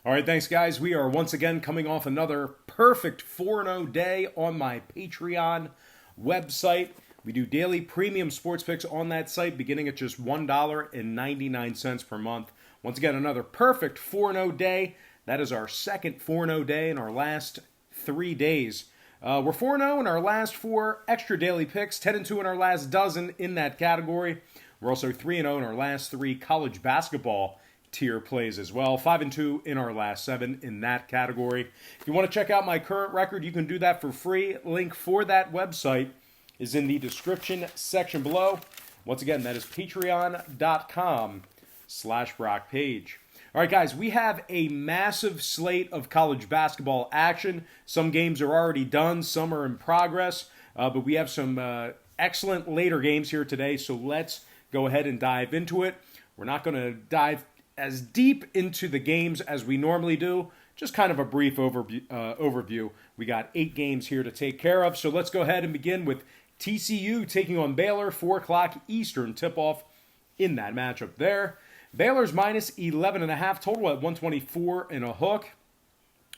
All right, thanks, guys. We are once again coming off another perfect 4-0 day on my Patreon website. We do daily premium sports picks on that site beginning at just $1.99 per month. Once again, another perfect 4-0 day. That is our second 4-0 day in our last 3 days. We're 4-0 in our last 4 extra daily picks, 10-2 in our last dozen in that category. We're also 3-0 in our last 3 college basketball tier plays as well. 5-2 in our last 7 in that category. If you want to check out my current record, you can do that for free. Link for that website is in the description section below. Once again, that is patreon.com/BrockPage. All right, guys, we have a massive slate of college basketball action. Some games are already done, some are in progress, but we have some excellent later games here today, so let's go ahead and dive into it. We're not going to dive as deep into the games as we normally do, just kind of a brief overview. We got 8 games here to take care of, so let's go ahead and begin with TCU taking on Baylor, 4 o'clock Eastern tip-off in that matchup there. Baylor's minus 11.5, total at 124 and a hook.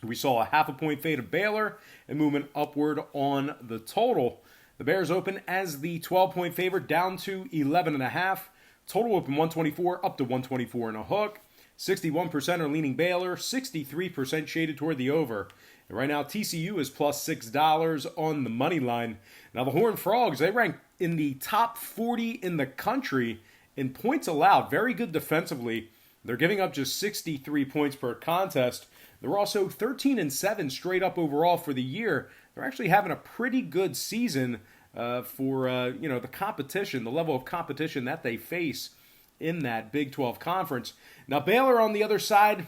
We saw a half a point fade of Baylor and movement upward on the total. The Bears open as the 12-point favorite down to 11.5. Total open 124 up to 124 and a hook. 61% are leaning Baylor, 63% shaded toward the over. And right now, TCU is plus $6 on the money line. Now, the Horned Frogs, they rank in the top 40 in the country in points allowed. Very good defensively. They're giving up just 63 points per contest. They're also 13-7 straight up overall for the year. They're actually having a pretty good season for the competition, the level of competition that they face in that Big 12 conference. Now, Baylor on the other side,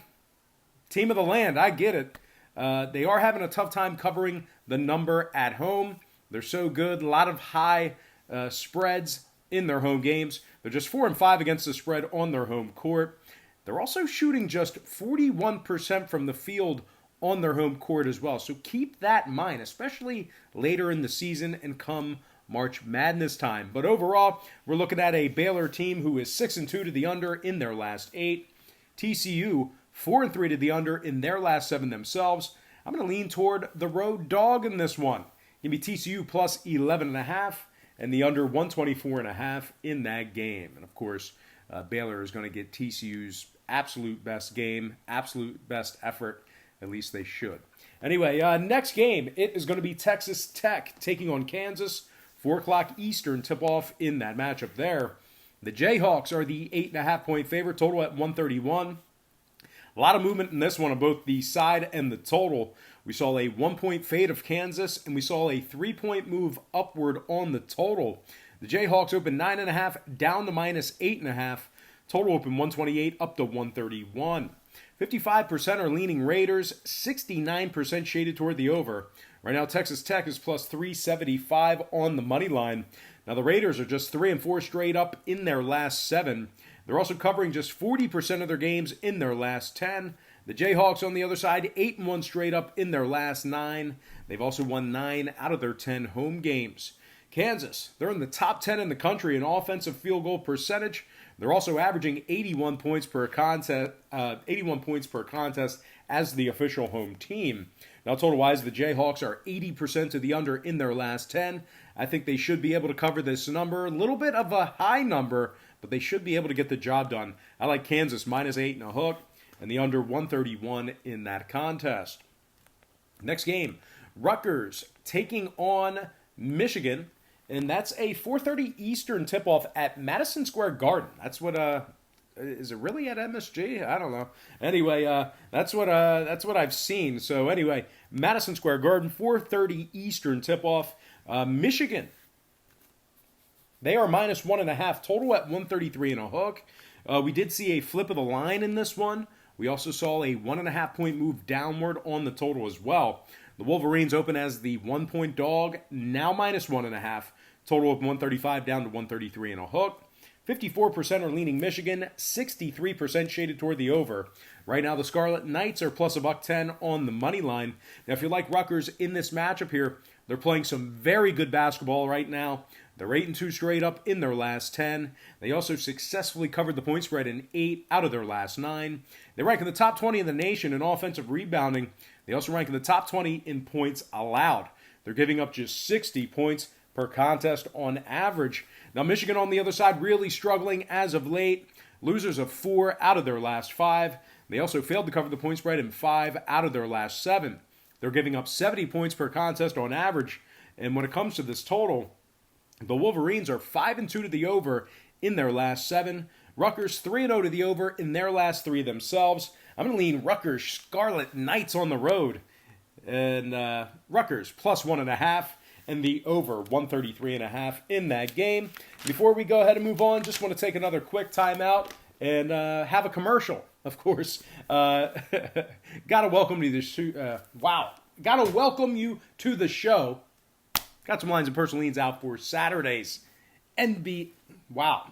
team of the land, I get it. They are having a tough time covering the number at home. They're so good, a lot of high spreads in their home games. They're just 4-5 against the spread on their home court. They're also shooting just 41% from the field on their home court as well. So keep that in mind, especially later in the season and come March Madness time. But overall, we're looking at a Baylor team who is 6-2 to the under in their last 8. TCU 4-3 to the under in their last 7 themselves. I'm going to lean toward the road dog in this one. Give me TCU plus 11.5 and the under 124.5 in that game. And of course, Baylor is going to get TCU's absolute best game, absolute best effort. At least they should. Anyway, next game, it is going to be Texas Tech taking on Kansas. 4 o'clock Eastern tip-off in that matchup there. The Jayhawks are the 8.5-point favorite, total at 131. A lot of movement in this one on both the side and the total. We saw a 1-point fade of Kansas, and we saw a 3-point move upward on the total. The Jayhawks open 9.5, down to minus 8.5. Total open 128 up to 131. 55% are leaning Raiders, 69% shaded toward the over. Right now, Texas Tech is plus 375 on the money line. Now, the Raiders are just 3-4 straight up in their last 7. They're also covering just 40% of their games in their last 10. The Jayhawks, on the other side, 8-1 straight up in their last 9. They've also won 9 out of their 10 home games. Kansas, they're in the top 10 in the country in offensive field goal percentage. They're also averaging 81 points per contest as the official home team. Now, total-wise, the Jayhawks are 80% to the under in their last 10. I think they should be able to cover this number. A little bit of a high number, but they should be able to get the job done. I like Kansas minus 8 and a hook, and the under 131 in that contest. Next game, Rutgers taking on Michigan. And that's a 4:30 Eastern tip-off at Madison Square Garden. That's what is it really at MSG? I don't know. Anyway, that's what I've seen. So anyway, Madison Square Garden, 4:30 Eastern tip-off. Michigan, they are minus 1.5, total at 133 and a hook. We did see a flip of the line in this one. We also saw a 1.5-point move downward on the total as well. The Wolverines open as the 1-point dog, now minus 1.5. Total of 135 down to 133 and a hook. 54% are leaning Michigan, 63% shaded toward the over. Right now, the Scarlet Knights are plus $110 on the money line. Now, if you like Rutgers in this matchup here, they're playing some very good basketball right now. They're 8-2 straight up in their last 10. They also successfully covered the point spread in 8 out of their last 9. They rank in the top 20 in the nation in offensive rebounding. They also rank in the top 20 in points allowed. They're giving up just 60 points per contest on average. Now, Michigan on the other side really struggling as of late. Losers of 4 out of their last 5. They also failed to cover the point spread in 5 out of their last 7. They're giving up 70 points per contest on average. And when it comes to this total, the Wolverines are 5-2 to the over in their last 7. Rutgers 3-0 to the over in their last 3 themselves. I'm going to lean Rutgers Scarlet Knights on the road. And Rutgers plus 1.5. And the over 133.5 in that game. Before we go ahead and move on, just want to take another quick timeout and have a commercial, of course. Gotta welcome you to Gotta welcome you to the show. Got some lines and personal leans out for Saturday's Wow.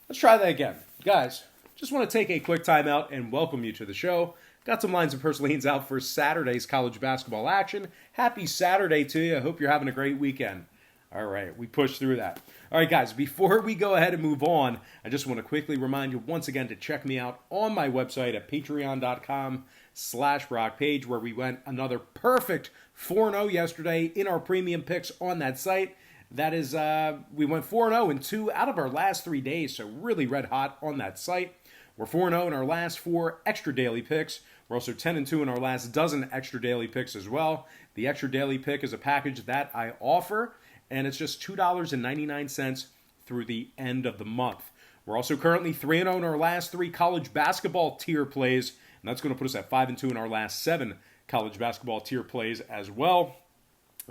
Let's try that again. Guys, just want to take a quick timeout and welcome you to the show. Got some lines and personal leans out for Saturday's college basketball action. Happy Saturday to you. I hope you're having a great weekend. All right, we pushed through that. All right, guys, before we go ahead and move on, I just want to quickly remind you once again to check me out on my website at patreon.com/Brock Page, where we went another perfect 4-0 yesterday in our premium picks on that site. That is, we went 4-0 in 2 out of our last 3 days, so really red hot on that site. We're 4-0 in our last 4 extra daily picks. We're also 10-2 in our last dozen extra daily picks as well. The extra daily pick is a package that I offer, and it's just $2.99 through the end of the month. We're also currently 3-0 in our last 3 college basketball tier plays, and that's going to put us at 5-2 in our last 7 college basketball tier plays as well.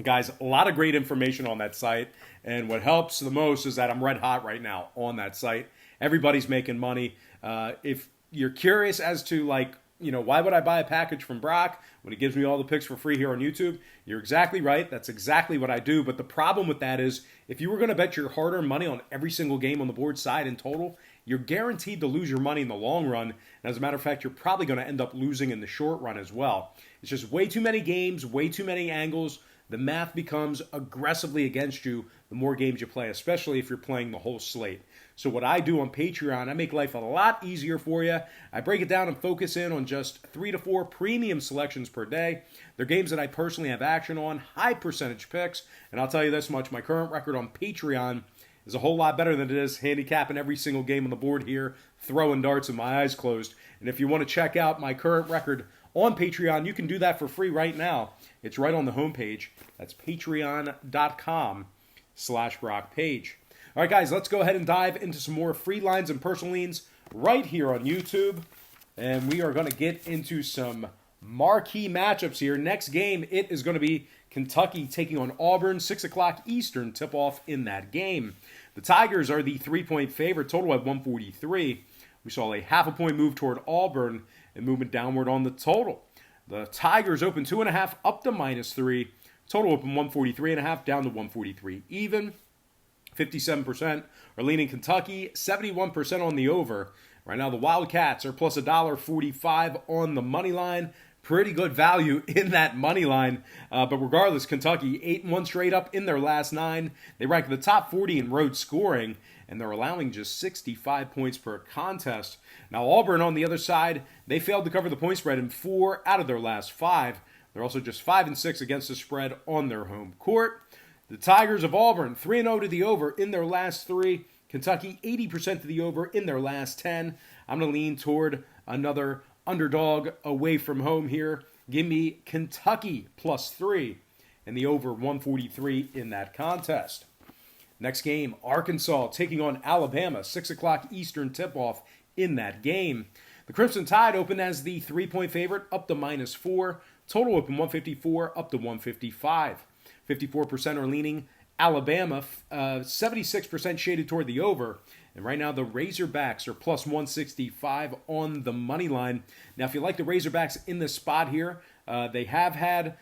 Guys, a lot of great information on that site, and what helps the most is that I'm red hot right now on that site. Everybody's making money. If you're curious as to, why would I buy a package from Brock when he gives me all the picks for free here on YouTube? You're exactly right. That's exactly what I do. But the problem with that is if you were going to bet your hard-earned money on every single game on the board side in total, you're guaranteed to lose your money in the long run. And as a matter of fact, you're probably going to end up losing in the short run as well. It's just way too many games, way too many angles. The math becomes aggressively against you the more games you play, especially if you're playing the whole slate. So what I do on Patreon, I make life a lot easier for you. I break it down and focus in on just 3 to 4 premium selections per day. They're games that I personally have action on, high percentage picks. And I'll tell you this much, my current record on Patreon is a whole lot better than it is handicapping every single game on the board here, throwing darts with my eyes closed. And if you want to check out my current record on Patreon, you can do that for free right now. It's right on the homepage. That's patreon.com/Brock Page. All right, guys, let's go ahead and dive into some more free lines and personal leans right here on YouTube. And we are going to get into some marquee matchups here. Next game, it is going to be Kentucky taking on Auburn, 6 o'clock Eastern tip-off in that game. The Tigers are the 3-point favorite, total at 143. We saw a half a point move toward Auburn and movement downward on the total. The Tigers open 2.5 up to -3. Total open 143.5 down to 143 even. 57% are leaning Kentucky, 71% on the over. Right now the Wildcats are plus $1.45 on the money line. Pretty good value in that money line. But regardless, Kentucky 8-1 straight up in their last 9. They rank in the top 40 in road scoring, and they're allowing just 65 points per contest. Now Auburn on the other side, they failed to cover the point spread in 4 out of their last 5. They're also just 5-6 against the spread on their home court. The Tigers of Auburn, 3-0 to the over in their last 3. Kentucky, 80% to the over in their last 10. I'm going to lean toward another underdog away from home here. Give me Kentucky +3 and the over 143 in that contest. Next game, Arkansas taking on Alabama, 6 o'clock Eastern tip-off in that game. The Crimson Tide open as the 3-point favorite up to -4. Total open 154 up to 155. 54% are leaning Alabama, 76% shaded toward the over. And right now the Razorbacks are plus 165 on the money line. Now if you like the Razorbacks in this spot here, they have had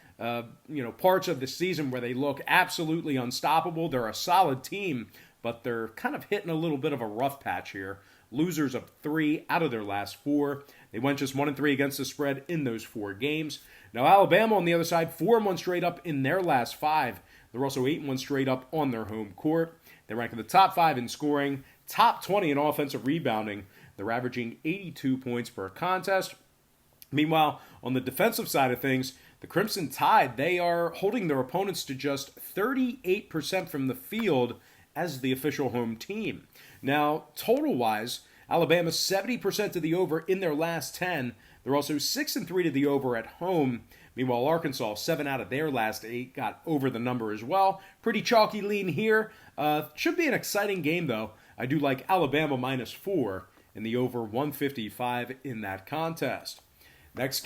parts of the season where they look absolutely unstoppable. They're a solid team, but they're kind of hitting a little bit of a rough patch here. Losers of 3 out of their last 4. They went just 1-3 against the spread in those 4 games. Now Alabama on the other side, 4-1 straight up in their last 5. They're also 8-1 straight up on their home court. They rank in the top 5 in scoring, top 20 in offensive rebounding. They're averaging 82 points per contest. Meanwhile, on the defensive side of things, the Crimson Tide, they are holding their opponents to just 38% from the field as the official home team. Now, total-wise, Alabama 70% to the over in their last 10. They're also 6-3 to the over at home. Meanwhile, Arkansas, 7 out of their last 8, got over the number as well. Pretty chalky lean here. Should be an exciting game, though. I do like Alabama -4 and the over 155 in that contest. Next game.